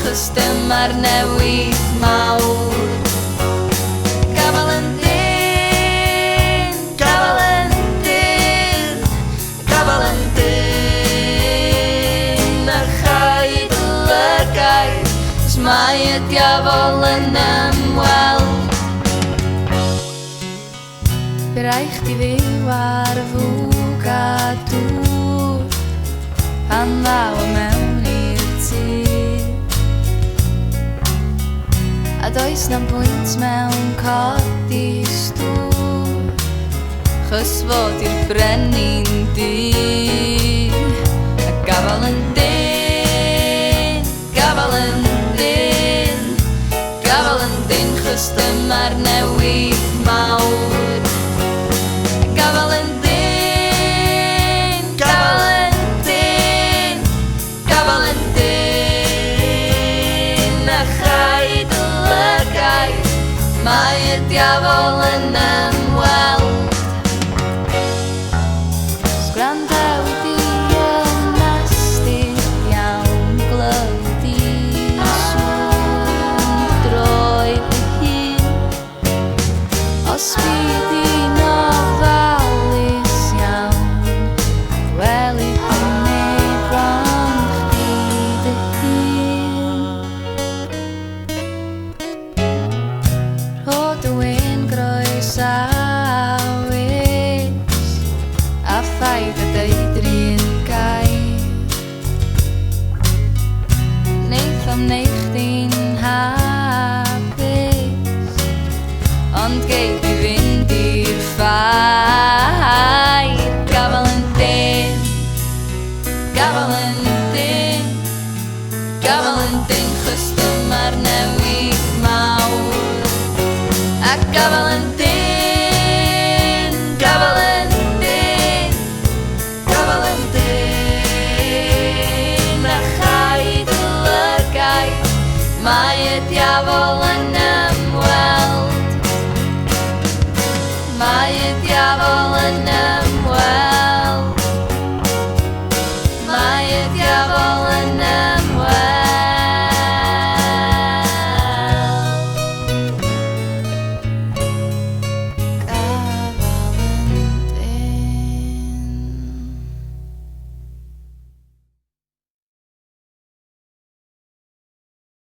gestem ar newid mawr. Gafalentin, gafalentin, gafalentin, a chaid lygaid, ys mae y diafol yn ymweld. By rai chdi fyw ar y fwg a dŵr pan ddaw mewn i'r tŷ, a does na'm pwynt mewn codi stŵr, chys fod i'r brenin di. A gafalentin, gafalentin, gafalentin, chys dyma'r newid mawr. Gafalentin, gafalentin, gafalentin, a chaid lygaid, mae y diafol yn ymweld. Sgrandewyd i yn nasty iawn, glywyd i sŵn droed y hun, os byd i'n ofalus iawn, weli hynny bron chdi dy hun. Rhod y wyn groesawus, a ffaith y deudrin gair, neith am neich di'n hapus, ond geid i fynd i'r ffair. Gafalentin, gafalentin,